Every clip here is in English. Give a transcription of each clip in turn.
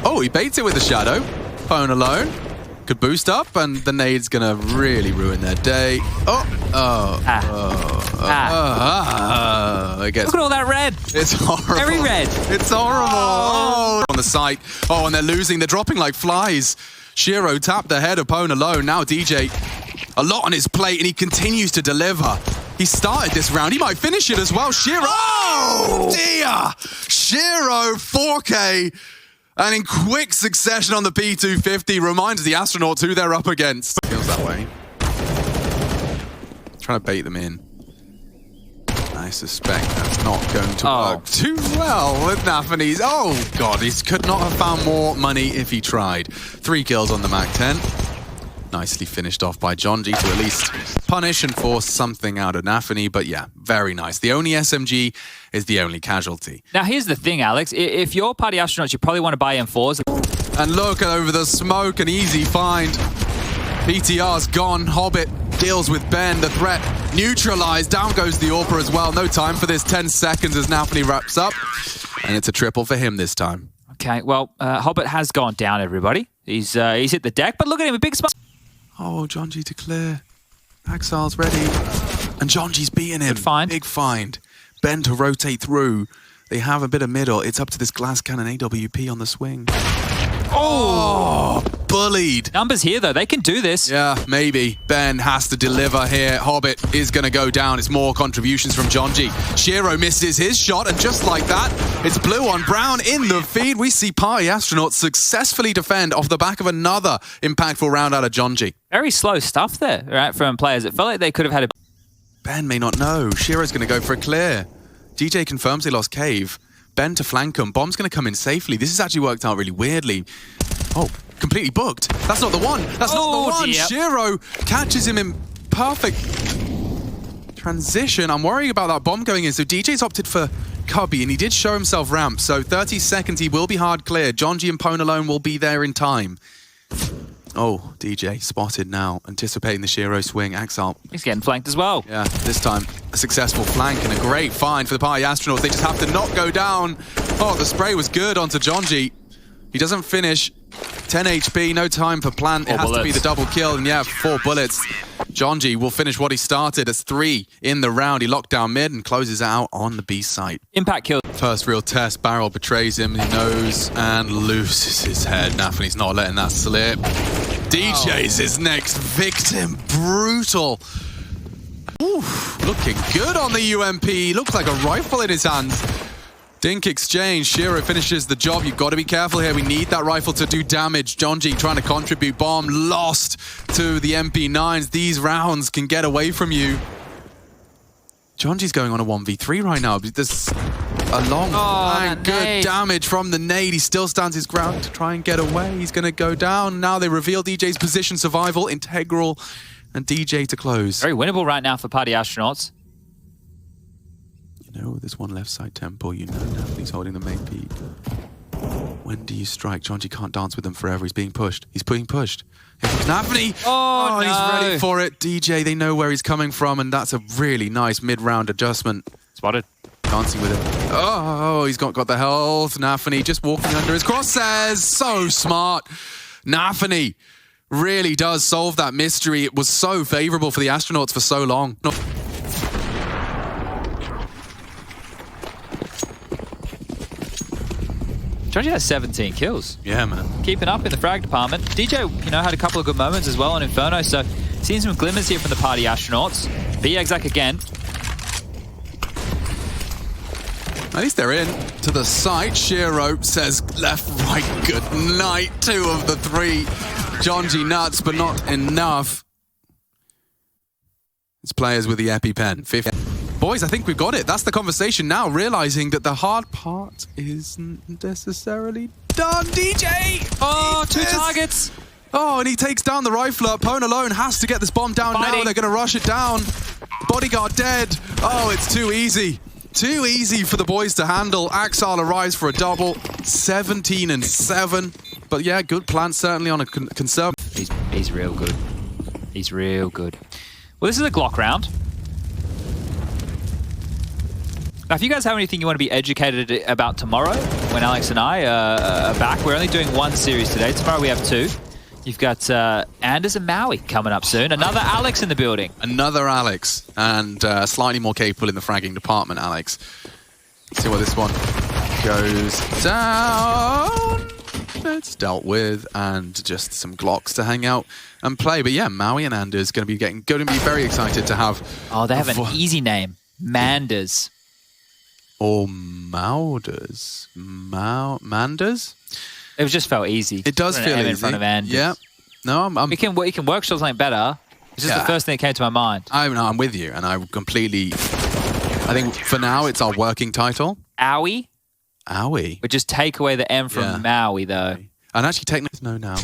Oh, he baits it with a shadow. PwnAlone could boost up, and the nade's gonna really ruin their day. It gets, look at all that red. it's horrible. Very red. It's horrible. Oh, on the site. Oh, and they're losing. They're dropping like flies. Shiro tapped the head of PwnAlone. Now djay, a lot on his plate, and he continues to deliver. He started this round. He might finish it as well. Shiro. Oh, dear. Shiro 4K. And in quick succession on the P250, reminds the astronauts who they're up against. Feels that way. Trying to bait them in. I suspect that's not going to work too well with nafany. Oh, God, he could not have found more money if he tried. 3 kills on the MAC-10. Nicely finished off by Jonji to at least punish and force something out of nafany. But yeah, very nice. The only SMG is the only casualty. Now, here's the thing, Alex. If you're party astronauts, you probably want to buy M4s. And look over the smoke, an easy find. PTR's gone. HObbit deals with Ben. The threat neutralized. Down goes the AWPer as well. No time for this. 10 seconds as nafany wraps up. And it's a triple for him this time. Okay, well, HObbit has gone down, everybody. He's hit the deck, but look at him, a big smile. Oh, Jonji to clear. Axal's ready. And Jonji's beating him. Good find. Big find. Ben to rotate through. They have a bit of middle. It's up to this glass cannon AWP on the swing. Oh, bullied. Numbers here, though. They can do this. Yeah, maybe. Ben has to deliver here. HObbit is going to go down. It's more contributions from Jonji. Shiro misses his shot, and just like that, it's blue on brown in the feed. We see party astronauts successfully defend off the back of another impactful round out of Jonji. Very slow stuff there, right, from players. It felt like they could have had a... Ben may not know. Shiro's going to go for a clear. djay confirms they lost cave. Ben to flank him. Bomb's going to come in safely. This has actually worked out really weirdly. Oh, completely booked. That's not the one. That's not the one. Dear. Shiro catches him in perfect transition. I'm worrying about that bomb going in. So djay's opted for Cubby, and he did show himself ramp. So 30 seconds, he will be hard cleared. Jonji and PwnAlone will be there in time. Oh, djay spotted now, anticipating the Shiro swing. Axal. He's getting flanked as well. Yeah, this time a successful flank and a great find for the party astronauts. They just have to not go down. Oh, the spray was good onto Jonji. He doesn't finish. 10 HP, no time for plant. It has to be the double kill, and yeah, 4 bullets. Jonji will finish what he started as 3 in the round. He locked down mid and closes out on the B site. Impact kill. First real test, Barrel betrays him, he knows, and loses his head. nafany's not letting that slip. djay's his next victim. Brutal. Oof, looking good on the UMP. Looks like a rifle in his hands. Dink exchange. Shiro finishes the job. You've got to be careful here. We need that rifle to do damage. Jonji trying to contribute. Bomb lost to the MP9s. These rounds can get away from you. Jonji's going on a 1v3 right now. There's a long and good damage from the nade. He still stands his ground to try and get away. He's going to go down. Now they reveal djay's position. Survival, integral, and djay to close. Very winnable right now for party astronauts. You know, there's one left side temple. You know, nafany's holding the main peak. When do you strike? Jonji can't dance with them forever. He's being pushed. He's being pushed. Here comes nafany. Oh, no. He's ready for it. djay, they know where he's coming from, and that's a really nice mid-round adjustment. Spotted. Dancing with him. Oh, he's got the health. nafany just walking under his crosshairs. So smart. nafany really does solve that mystery. It was so favorable for the astronauts for so long. Jonji has 17 kills. Yeah, man. Keeping up in the frag department. djay, you know, had a couple of good moments as well on Inferno, so seeing some glimmers here from the party astronauts. Pigue again. At least they're in to the site. Shiro says left, right, good night. 2 of the 3. Jonji nuts, but not enough. It's players with the EpiPen. 50. Boys, I think we've got it. That's the conversation now, realizing that the hard part isn't necessarily done. djay! Oh, 2 targets. Oh, and he takes down the rifler. PwnAlone has to get this bomb down now. They're going to rush it down. Bodyguard dead. Oh, it's too easy. Too easy for the boys to handle. Axal arrives for a double. 17 and 7. But yeah, good plan, certainly on a conserve. He's real good. He's real good. Well, this is a Glock round. Now, if you guys have anything you want to be educated about tomorrow, when Alex and I are back. We're only doing one series today. Tomorrow we have two. You've got Anders and Maui coming up soon. Another Alex in the building. Another Alex, and slightly more capable in the fragging department, Alex. Let's see what this one goes down. It's dealt with, and just some Glocks to hang out and play. But yeah, Maui and Anders going to be very excited to have. Oh, they have an easy name, Manders. Or Mauders. Manders? It just felt easy. It does feel easy. In front of Anders. Yeah. No, You can workshop something better. It's just the first thing that came to my mind. I'm with you, and I completely. I think for now it's our working title. Owie. Owie. But just take away the M from Maui, though. And actually, technically, no now.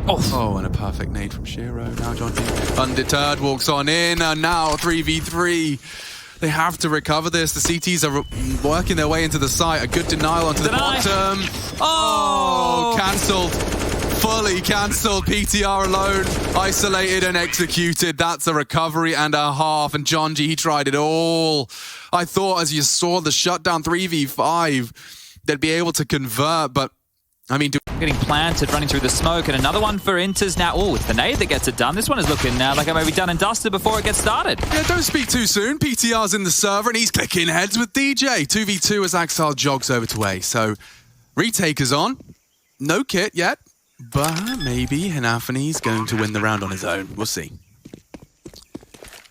Oh, and a perfect nade from Shiro. Now Jonji, undeterred, walks on in, and now 3v3. They have to recover this. The CTs are working their way into the site. A good denial onto the bottom. Oh, cancelled. Fully cancelled. PwnAlone isolated and executed. That's a recovery and a half. And Jonji, he tried it all. I thought as you saw the shutdown 3v5, they'd be able to convert, but I mean, getting planted, running through the smoke, and another one for interz now. Oh, it's the nade that gets it done. This one is looking like it may be done and dusted before it gets started. Yeah, don't speak too soon. PTR's in the server, and he's clicking heads with djay. 2v2 as Axel jogs over to A. So, retaker's on. No kit yet, but maybe nafany's going to win the round on his own. We'll see.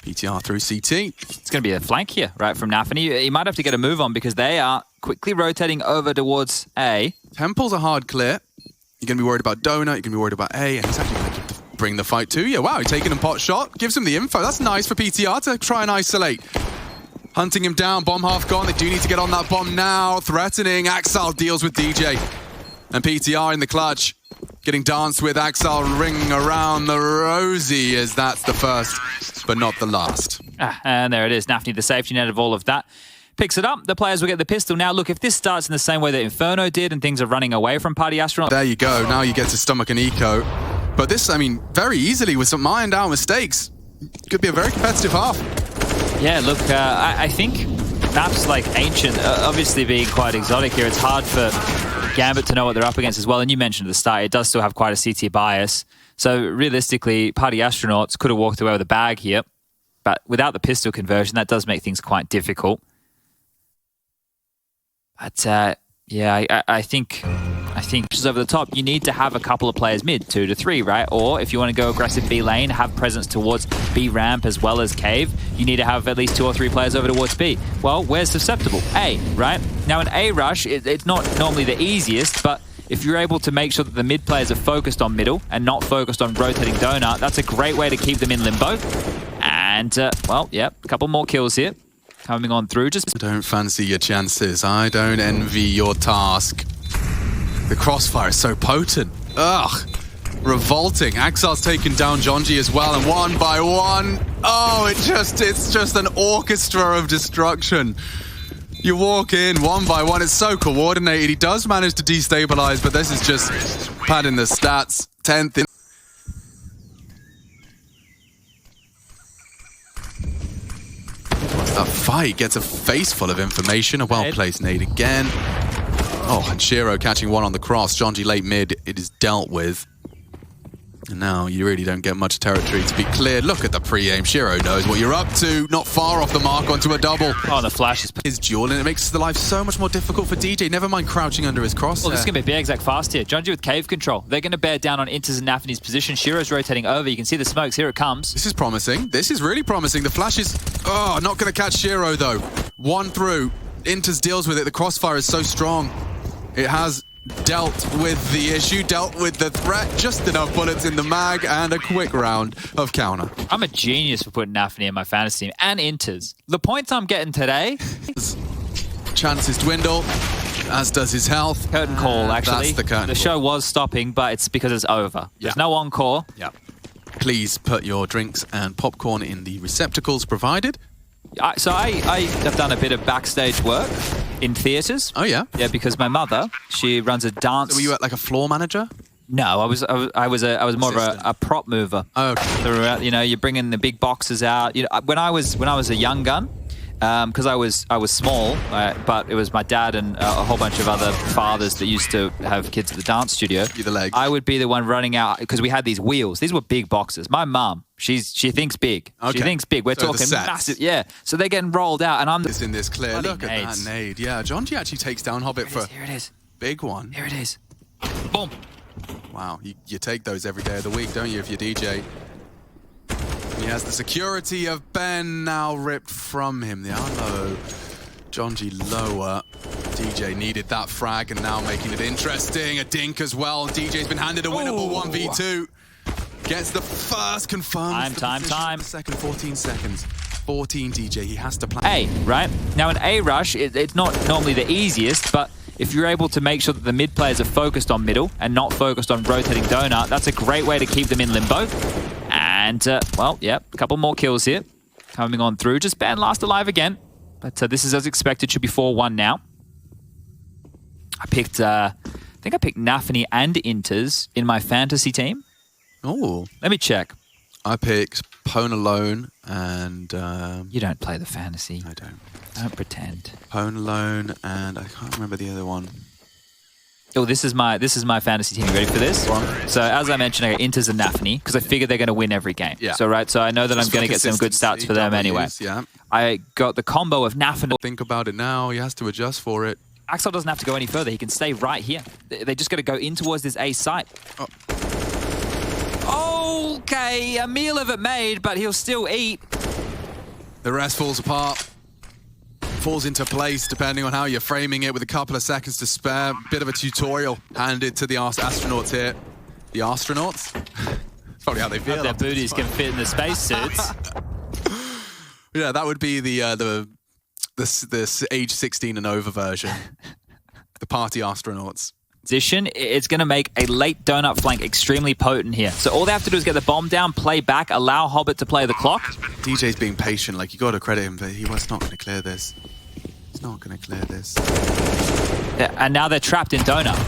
PTR through CT. It's going to be a flank here, right, from nafany. He might have to get a move on because they are quickly rotating over towards A. Temple's a hard clear. You're going to be worried about Donut, you're going to be worried about A, and he's actually going to bring the fight to you. Wow, he's taking a pot shot, gives him the info. That's nice for PTR to try and isolate. Hunting him down, bomb half gone. They do need to get on that bomb now. Threatening, Axel deals with djay. And PTR in the clutch. Getting danced with, Axel ring around the rosy as that's the first, but not the last. And there it is, nafany, the safety net of all of that. Picks it up, the players will get the pistol. Now look, if this starts in the same way that Inferno did and things are running away from Party Astronaut. There you go, now you get to stomach an eco. But this, I mean, very easily with some ironed out mistakes. Could be a very competitive half. Yeah, look, I think maps like Ancient, obviously being quite exotic here, it's hard for Gambit to know what they're up against as well. And you mentioned at the start, it does still have quite a CT bias. So realistically, Party Astronauts could have walked away with a bag here. But without the pistol conversion, that does make things quite difficult. But yeah, I think just over the top, you need to have a couple of players mid, 2 to 3, right? Or if you want to go aggressive B lane, have presence towards B ramp as well as cave, you need to have at least 2 or 3 players over towards B. Well, where's susceptible? A, right? Now an A rush, it's not normally the easiest, but if you're able to make sure that the mid players are focused on middle and not focused on rotating donut, that's a great way to keep them in limbo. And, well, yeah, a couple more kills here. Coming on through, just... I don't fancy your chances. I don't envy your task. The crossfire is so potent. Ugh. Revolting. Axel's taken down Jonji as well, and one by one. Oh, it's just an orchestra of destruction. You walk in one by one. It's so coordinated. He does manage to destabilize, but this is just padding the stats. 10th in... That fight gets a face full of information. A well-placed nade again. Oh, and Shiro catching one on the cross. Jonji late mid, it is dealt with. And now you really don't get much territory to be cleared. Look at the pre-aim. Shiro knows what you're up to. Not far off the mark onto a double. Oh, the flash is... His duel, and it makes the life so much more difficult for djay. Never mind crouching under his cross. Well, this is going to be exact fast here. Jonji with cave control. They're going to bear down on interz and nafany's position. Shiro's rotating over. You can see the smokes. Here it comes. This is promising. This is really promising. The flash is... Oh, not going to catch Shiro, though. One through. interz deals with it. The crossfire is so strong. It has dealt with the issue, dealt with the threat, just enough bullets in the mag, and a quick round of counter. I'm a genius for putting nafany in my fantasy team, and interz. The points I'm getting today... Chances dwindle, as does his health. Curtain call, actually. That's the curtain. The show was stopping, but it's because it's over. There's no encore. Yeah. Please put your drinks and popcorn in the receptacles provided. So I have done a bit of backstage work in theatres. Oh yeah? Yeah, because my mother, she runs a dance... So were you like a floor manager? No, I was more of a prop mover. Oh, okay. So, you know, you're bringing the big boxes out. You know, when I was a young gun, because I was small, but it was my dad and a whole bunch of other fathers that used to have kids at the dance studio. Be the legs. I would be the one running out because we had these wheels. These were big boxes. My mum, she thinks big. Okay. She thinks big. We're talking massive. Yeah. So they're getting rolled out, and I'm It's in this clear. Look at nades. that nade. Yeah, Jonji actually takes down HObbit for Here it is. big one. Here it is. Boom. Wow, you take those every day of the week, don't you, if you're DJ? He has the security of Ben now ripped from him. The Arlo, Jonji lower. DJ needed that frag and now making it interesting. A dink as well. DJ's been handed a winnable 1v2. Gets the first confirmed. Time. The second 14 seconds. 14 DJ, he has to play. A, right? Now an A rush, it's not normally the easiest, but if you're able to make sure that the mid players are focused on middle and not focused on rotating donut, that's a great way to keep them in limbo. And, well, yeah, a couple more kills here coming on through. Just Ben last alive again. But this is as expected, should be 4-1 now. I think I picked nafany and interz in my fantasy team. Oh. Let me check. I picked PwnAlone and... You don't play the fantasy. I don't. Don't pretend. PwnAlone and I can't remember the other one. Oh, this is my fantasy team. You ready for this? So as I mentioned, I got interz and nafany because I figure they're going to win every game. Yeah. So I know that I'm going to get some good stats for them anyway. Yeah. I got the combo of nafany. Think about it now. He has to adjust for it. Axel doesn't have to go any further. He can stay right here. They just got to go in towards this A site. Oh. Okay, a meal of it made, but he'll still eat. The rest falls apart. Falls into place depending on how you're framing it with a couple of seconds to spare. Bit of a tutorial handed to the astronauts here. The astronauts? That's probably how they feel. Their booties can fit in the spacesuits. Yeah, that would be the age 16 and over version. The party astronauts. Position, it's going to make a late donut flank extremely potent here. So all they have to do is get the bomb down, play back, allow HObbit to play the clock. DJ's being patient, like you got to credit him, but he was not going to clear this. He's not going to clear this. Yeah, and now they're trapped in donut.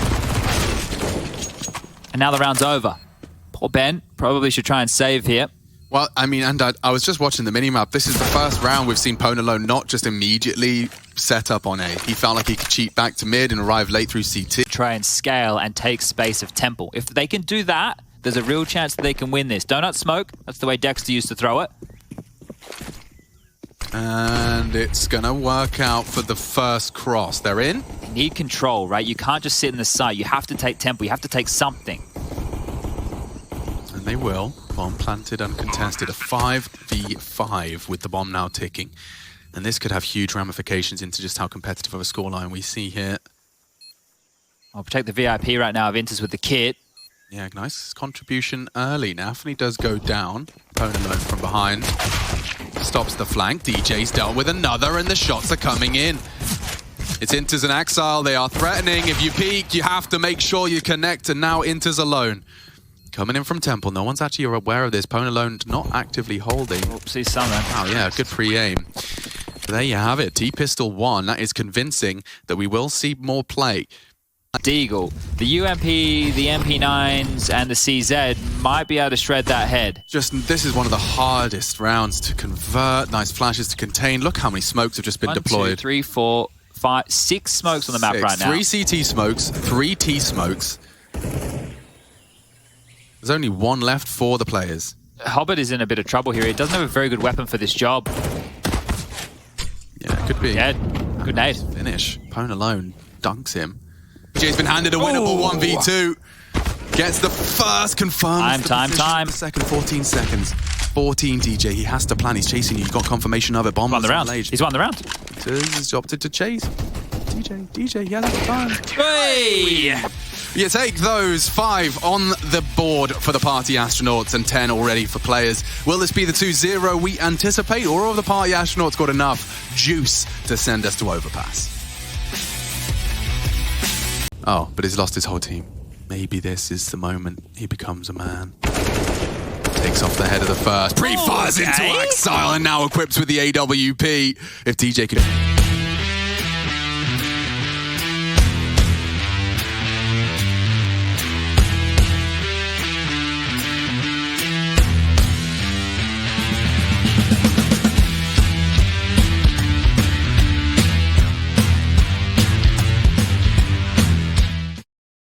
And now the round's over. Poor Ben probably should try and save here. Well, I mean, and I was just watching the minimap. This is the first round we've seen PwnAlone not just immediately set up on A. He felt like he could cheat back to mid and arrive late through CT. Try and scale and take space of Temple. If they can do that, there's a real chance that they can win this. Donut smoke, that's the way Dexter used to throw it. And it's going to work out for the first cross. They're in. You need control, right? You can't just sit in the site. You have to take Temple. You have to take something. And they will. Bomb planted, uncontested. A 5v5 with the bomb now ticking. And this could have huge ramifications into just how competitive of a scoreline we see here. I'll protect the VIP right now of interz with the kit. Yeah, nice contribution early. nafany does go down. PwnAlone from behind. Stops the flank. DJ's dealt with another, and the shots are coming in. It's interz and Axile. They are threatening. If you peek, you have to make sure you connect, and now interz alone. Coming in from Temple. No one's actually aware of this. PwnAlone not actively holding. Oopsie summer. Oh, yeah, good pre-aim. So there you have it. T-Pistol 1. That is convincing that we will see more play. Deagle, the UMP, the MP9s, and the CZ might be able to shred that head. This is one of the hardest rounds to convert. Nice flashes to contain. Look how many smokes have just been deployed. 1, 2, 3, 4, 5, 6 smokes on the map right now. 3 CT smokes, 3 T smokes. There's only one left for the players. HObbit is in a bit of trouble here. He doesn't have a very good weapon for this job. Yeah, it could be. Yeah, good nade. Finish. PwnAlone dunks him. DJ's been handed a winnable 1v2. Gets the first confirmed. Time. The second 14 seconds. 14 DJ. He has to plan. He's chasing you. You've got confirmation of it. Bomb won the round. He's won the round. So he's opted to chase. DJ, he hasn't got time. Hey! You take those 5 on the board for the party astronauts and 10 already for players. Will this be the 2-0 we anticipate, or have the party astronauts got enough juice to send us to overpass? Oh, but he's lost his whole team. Maybe this is the moment he becomes a man. Takes off the head of the first. Pre-fires into Axile and now equipped with the AWP. If DJ could...